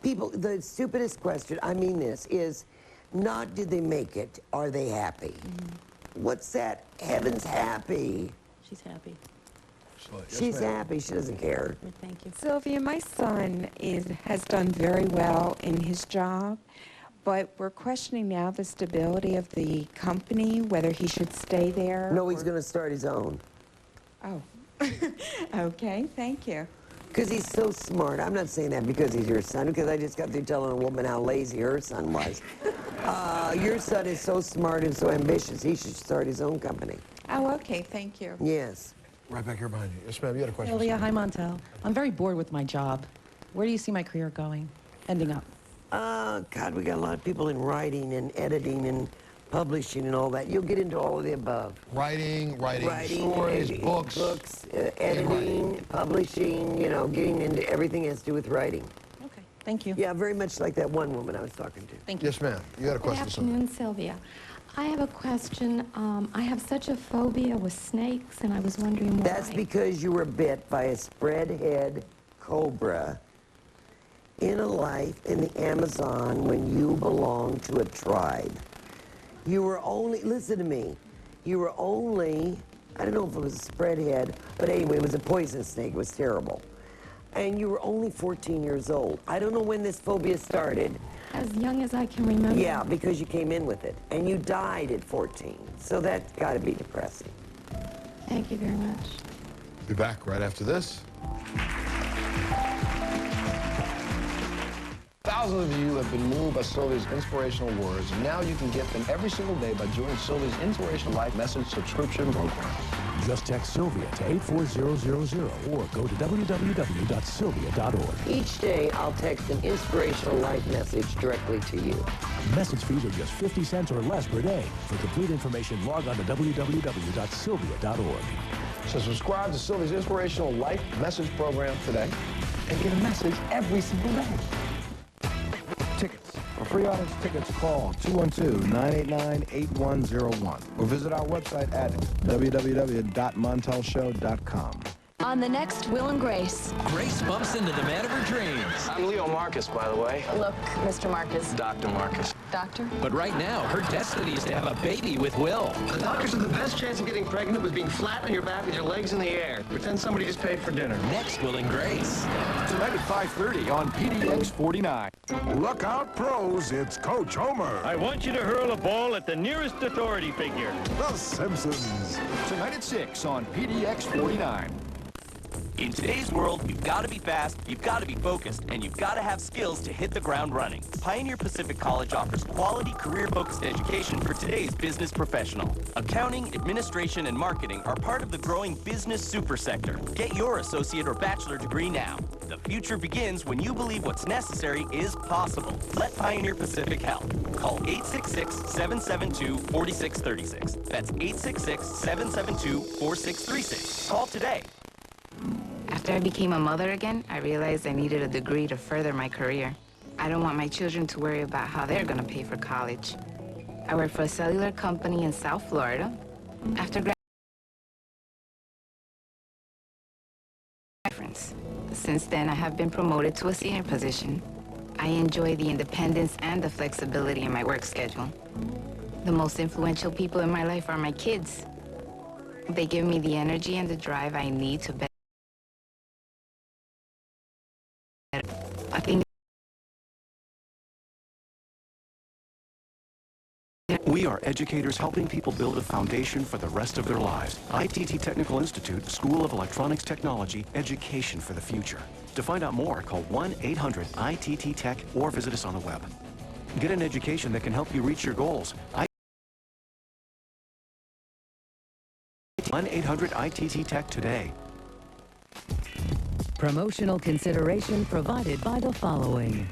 People, the stupidest question, I mean this, is not did they make it, are they happy? What's that? Heaven's happy. She's happy. She's happy. She doesn't care. Thank you. Sylvia, my son has done very well in his job, but we're questioning now the stability of the company, whether he should stay there. No, he's going to start his own. Oh, okay, thank you. Because he's so smart. I'm not saying that because he's your son, because I just got through telling a woman how lazy her son was. Your son is so smart and so ambitious, he should start his own company. Oh, okay, thank you. Yes. Right back here behind you. Yes, ma'am. You had a question. Sylvia, hi, Montel. I'm very bored with my job. Where do you see my career going, ending up? God, we got a lot of people in writing and editing and publishing and all that. You'll get into all of the above. Writing stories, books, editing, publishing, you know, getting into everything that has to do with writing. Okay, thank you. Yeah, very much like that one woman I was talking to. Thank you. Yes, ma'am. You got a question Good for someone? afternoon, Sylvia. I have a question. I have such a phobia with snakes, and I was wondering why. That's because you were bit by a spread-head cobra in a life in the Amazon when you belonged to a tribe. You were only, listen to me, you were only, I don't know if it was a spreadhead, but anyway, it was a poison snake. It was terrible. And you were only 14 years old. I don't know when this phobia started. As young as I can remember. Yeah, because you came in with it. And you died at 14. So that's got to be depressing. Thank you very much. Be back right after this. Thousands of you have been moved by Sylvia's inspirational words, and now you can get them every single day by joining Sylvia's Inspirational Life Message subscription program. Just text Sylvia to 84000 or go to www.sylvia.org. Each day, I'll text an inspirational life message directly to you. Message fees are just 50 cents or less per day. For complete information, log on to www.sylvia.org. So subscribe to Sylvia's Inspirational Life Message program today and get a message every single day. Tickets. For free audience tickets, call 212-989-8101 or visit our website at www.montelshow.com. On the next Will and Grace. Grace bumps into the man of her dreams. I'm Leo Marcus, by the way. Look, Mr. Marcus. Dr. Marcus. Doctor? But right now, her destiny is to have a baby with Will. The doctor said the best chance of getting pregnant was being flat on your back with your legs in the air. Pretend somebody just paid for dinner. Next, Will and Grace. Tonight at 5:30 on PDX 49. Look out, pros, it's Coach Homer. I want you to hurl a ball at the nearest authority figure. The Simpsons. Tonight at 6 on PDX 49. In today's world, you've got to be fast, you've got to be focused, and you've got to have skills to hit the ground running. Pioneer Pacific College offers quality, career-focused education for today's business professional. Accounting, administration, and marketing are part of the growing business supersector. Get your associate or bachelor degree now. The future begins when you believe what's necessary is possible. Let Pioneer Pacific help. Call 866-772-4636. That's 866-772-4636. Call today. After I became a mother again, I realized I needed a degree to further my career. I don't want my children to worry about how they're going to pay for college. I work for a cellular company in South Florida. After graduation, since then, I have been promoted to a senior position. I enjoy the independence and the flexibility in my work schedule. The most influential people in my life are my kids. They give me the energy and the drive I need to better. I think we are educators helping people build a foundation for the rest of their lives. ITT Technical Institute, School of Electronics Technology, education for the future. To find out more, call 1-800-ITT-TECH or visit us on the web. Get an education that can help you reach your goals. 1-800-ITT-TECH today. Promotional consideration provided by the following.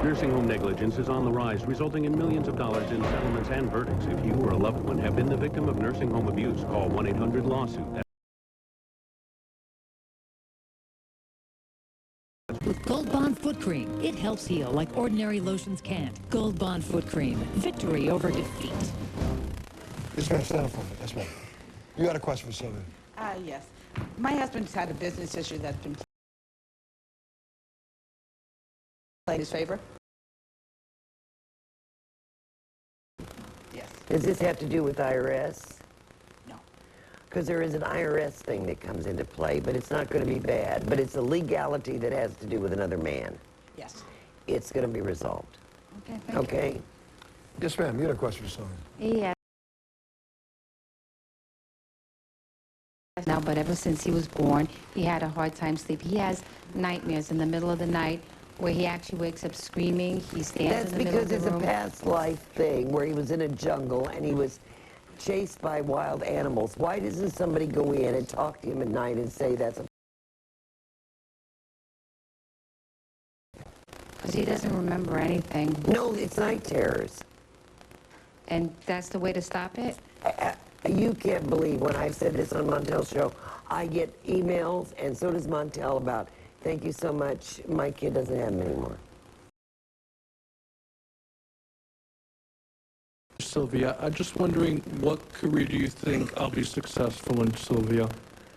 Nursing home negligence is on the rise, resulting in millions of dollars in settlements and verdicts. If you or a loved one have been the victim of nursing home abuse, call 1-800-LAWSUIT. With Gold Bond Foot Cream, it helps heal like ordinary lotions can't. Gold Bond Foot Cream, victory over defeat. Yes, ma'am. Stand up for me. Yes, ma'am. You got a question for Sylvia? Yes. My husband's had a business issue that's been in his favor. Yes. Does this have to do with IRS? No. Because there is an IRS thing that comes into play, but it's not going to be bad. But it's a legality that has to do with another man. Yes. It's going to be resolved. Okay, thank Okay? Yes, ma'am. You got a question for Sylvia? Yeah. Now, but ever since he was born, he had a hard time sleeping. He has nightmares in the middle of the night where he actually wakes up screaming. He stands in the middle of the room. That's because it's a past life thing where he was in a jungle and he was chased by wild animals. Why doesn't somebody go in and talk to him at night and say that's a... Because he doesn't remember anything. No, it's night terrors. And that's the way to stop it? You can't believe when I've said this on Montel's show, I get emails, and so does Montel, about, thank you so much, my kid doesn't have them anymore. Sylvia, I'm just wondering, what career do you think I'll be successful in, Sylvia?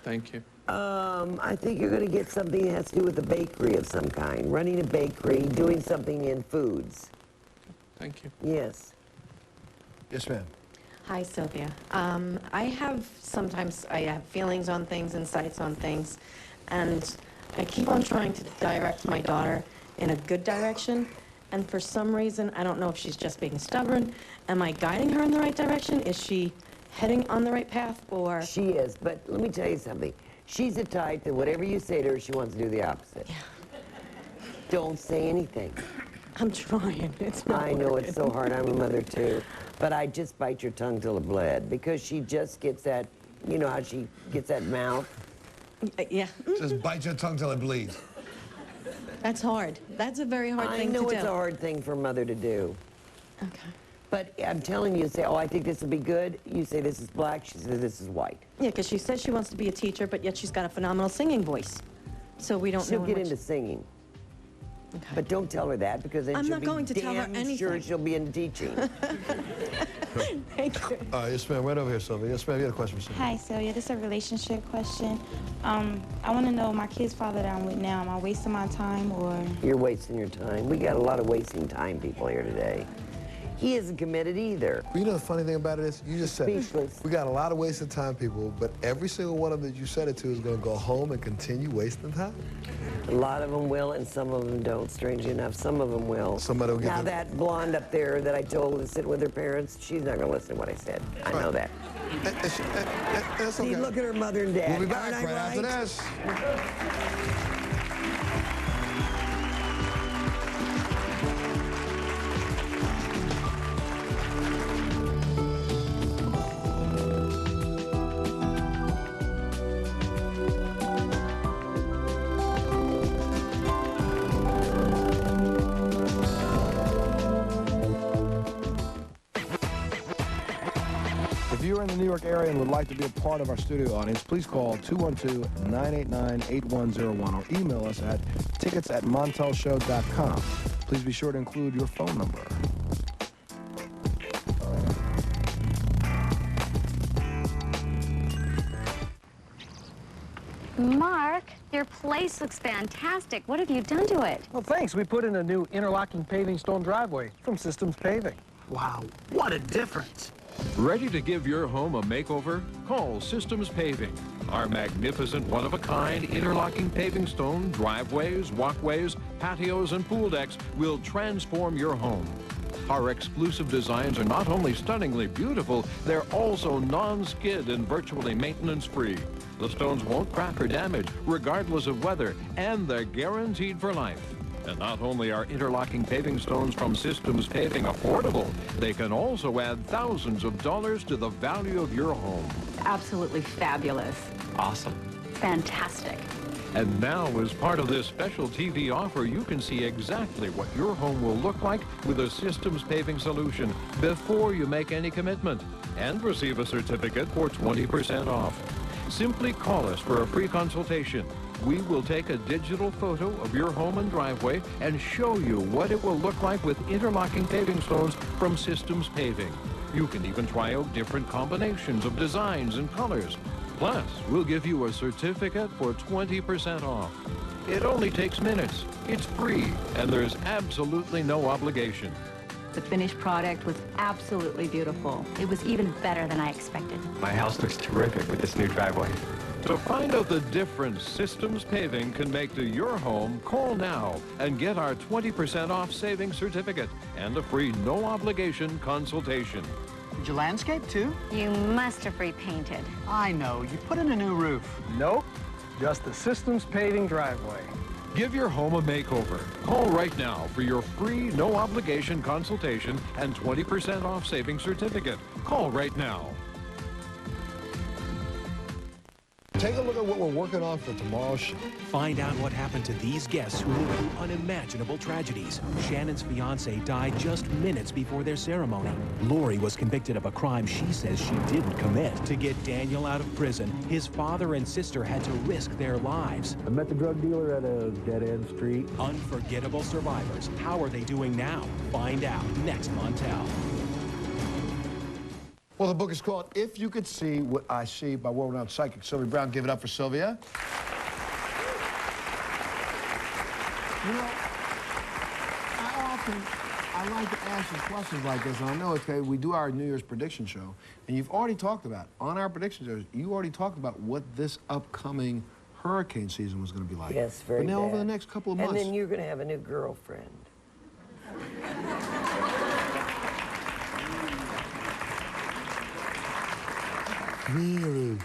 Thank you. I think you're going to get something that has to do with a bakery of some kind. Running a bakery, doing something in foods. Thank you. Yes. Yes, ma'am. Hi, Sylvia. Sometimes I have feelings on things, insights on things, and I keep on trying to direct my daughter in a good direction, and for some reason, I don't know if she's just being stubborn. Am I guiding her in the right direction? Is she heading on the right path, or? She is, but let me tell you something. She's the type that whatever you say to her, she wants to do the opposite. Yeah. Don't say anything. I'm trying. It's not I know working. it's so hard. I'm a mother, too. But I just bite your tongue till it bled, because she just gets that, you know how she gets that mouth? Yeah. Just bite your tongue till it bleeds. That's hard. That's a very hard thing to do. I know it's a hard thing for a mother to do. Okay. But I'm telling you, say, oh, I think this will be good. You say this is black. She says this is white. Yeah, because she says she wants to be a teacher, but yet she's got a phenomenal singing voice. So we don't know. She'll get into singing. Okay. But don't tell her that, because then she'll be damn sure she'll be into teaching. Thank you. Yes, ma'am. Right over here, Sylvia. Yes, ma'am. You had a question for Sylvia. Hi, Sylvia. This is a relationship question. I want to know, my kid's father that I'm with now, am I wasting my time, or? You're wasting your time. We got a lot of wasting time people here today. He isn't committed either. Well, you know the funny thing about it is, you just said it. We got a lot of wasted time people, but every single one of them that you said it to is going to go home and continue wasting time? A lot of them will, and some of them don't, strangely enough. Some of them will. Somebody will get Now, that blonde up there that I told to sit with her parents, she's not going to listen to what I said. I know that. See, look at her mother and dad. We'll be back right after this. If you're in the New York area and would like to be a part of our studio audience, please call 212-989-8101 or email us at tickets@montelshow.com. Please be sure to include your phone number. Mark, your place looks fantastic. What have you done to it? Well, thanks. We put in a new interlocking paving stone driveway from Systems Paving. Wow, what a difference. Ready to give your home a makeover? Call Systems Paving. Our magnificent, one-of-a-kind interlocking paving stone driveways, walkways, patios, and pool decks will transform your home. Our exclusive designs are not only stunningly beautiful, they're also non-skid and virtually maintenance-free. The stones won't crack or damage, regardless of weather, and they're guaranteed for life. And not only are interlocking paving stones from Systems Paving affordable, they can also add thousands of dollars to the value of your home. Absolutely fabulous. Awesome. Fantastic. And now, as part of this special TV offer, you can see exactly what your home will look like with a Systems Paving solution before you make any commitment, and receive a certificate for 20% off. Simply call us for a free consultation. We will take a digital photo of your home and driveway and show you what it will look like with interlocking paving stones from Systems Paving. You can even try out different combinations of designs and colors. Plus, we'll give you a certificate for 20% off. It only takes minutes, it's free, and there's absolutely no obligation. The finished product was absolutely beautiful. It was even better than I expected. My house looks terrific with this new driveway. To find out the difference Systems Paving can make to your home, call now and get our 20% off savings certificate and a free no-obligation consultation. Did you landscape, too? You must have repainted. I know. You put in a new roof. Nope, just the Systems Paving driveway. Give your home a makeover. Call right now for your free no-obligation consultation and 20% off savings certificate. Call right now. Take a look at what we're working on for tomorrow's show. Find out what happened to these guests who lived through unimaginable tragedies. Shannon's fiance died just minutes before their ceremony. Lori was convicted of a crime she says she didn't commit. To get Daniel out of prison, his father and sister had to risk their lives. I met the drug dealer at a dead-end street. Unforgettable survivors. How are they doing now? Find out next Montel. Well, the book is called If You Could See What I See by world-renowned psychic Sylvia Brown. Give it up for Sylvia. You know, I like to ask you questions like this, and I know okay, we do our New Year's prediction show, and you've already talked about, on our prediction shows, you already talked about what this upcoming hurricane season was going to be like. Yes, very But now bad. over the next couple of months. And then you're going to have a new girlfriend. Really?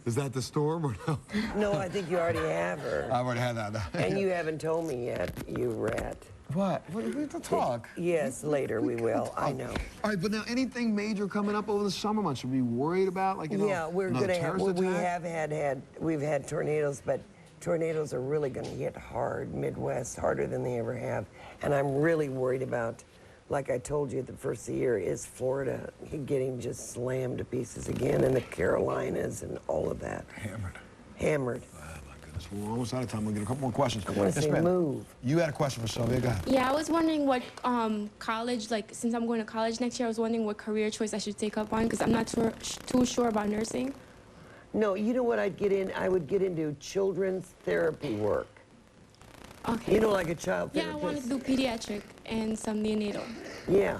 Is that the storm or no? No, I think you already have her. I've already had that. And you haven't told me yet, you rat. What? We have to talk. Yes, later we will. I know. All right, but now anything major coming up over the summer months? Should we be worried about, like, you know, yeah, we're another going to have. terrorist We attack? have we've had tornadoes, but tornadoes are really going to hit hard, Midwest, harder than they ever have. And I'm really worried about, like I told you at the first of the year, is Florida getting just slammed to pieces again, and the Carolinas and all of that. Hammered. So we're almost out of time. We'll get a couple more questions. I want to say move. You had a question for Sylvia. Go ahead. Yeah, I was wondering what college, like, since I'm going to college next year, I was wondering what career choice I should take up on, because I'm not too sure about nursing. No, you know what I'd get in? I would get into children's therapy work. Okay. You know, like a child Yeah, therapist? I want to do pediatric and some neonatal. Yeah.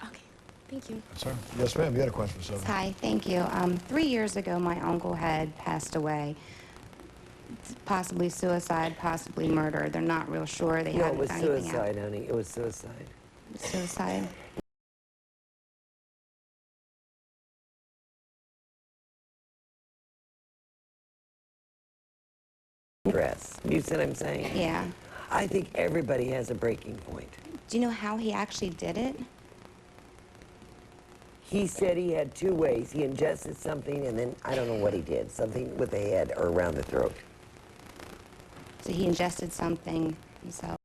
Okay, thank you. Sir? Yes, ma'am. You had a question for Sylvia. Hi, thank you. 3 years ago, my uncle had passed away. Possibly suicide, possibly murder. They're not real sure. They No, it haven't was found anything out. suicide, honey. It was suicide. Suicide. Stress. You see what I'm saying? Yeah. I think everybody has a breaking point. Do you know how he actually did it? He said he had two ways. He ingested something, and then I don't know what he did. Something with the head or around the throat. So he ingested something himself.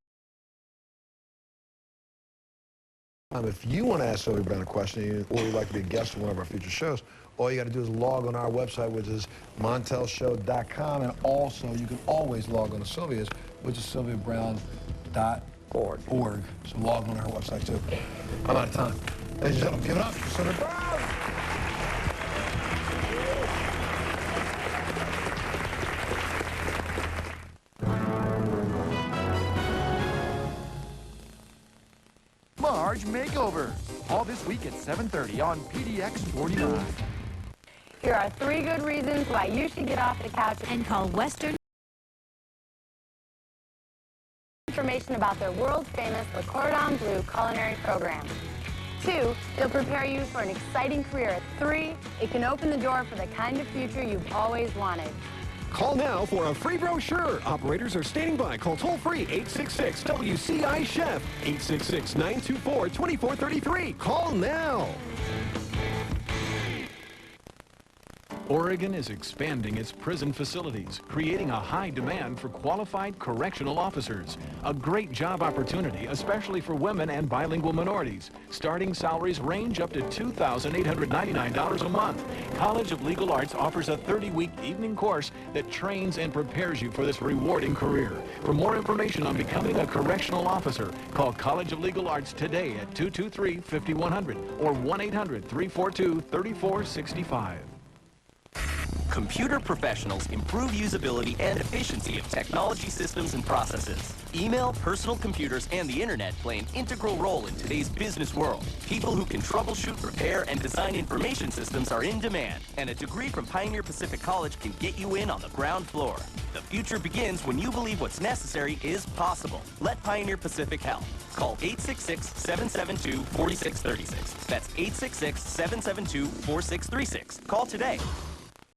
If you want to ask Sylvia Brown a question or you'd like to be a guest on one of our future shows, all you got to do is log on our website, which is montelshow.com, and also you can always log on to Sylvia's, which is sylviabrown.org. So log on to her website too. I'm out of time. Ladies and gentlemen, give it up for Sylvia Brown. Marge Makeover. All this week at 7:30 on PDX 49. Here are 3 good reasons why you should get off the couch and call Western. Information about their world-famous Le Cordon Bleu culinary program. 2, they'll prepare you for an exciting career. 3, it can open the door for the kind of future you've always wanted. Call now for a free brochure. Operators are standing by. Call toll-free 866-WCI-CHEF, 866-924-2433. Call now. Oregon is expanding its prison facilities, creating a high demand for qualified correctional officers. A great job opportunity, especially for women and bilingual minorities. Starting salaries range up to $2,899 a month. College of Legal Arts offers a 30-week evening course that trains and prepares you for this rewarding career. For more information on becoming a correctional officer, call College of Legal Arts today at 223-5100 or 1-800-342-3465. Computer professionals improve usability and efficiency of technology systems and processes. Email, personal computers, and the internet play an integral role in today's business world. People who can troubleshoot, repair, and design information systems are in demand, and a degree from Pioneer Pacific College can get you in on the ground floor. The future begins when you believe what's necessary is possible. Let Pioneer Pacific help. Call 866-772-4636. That's 866-772-4636. Call today.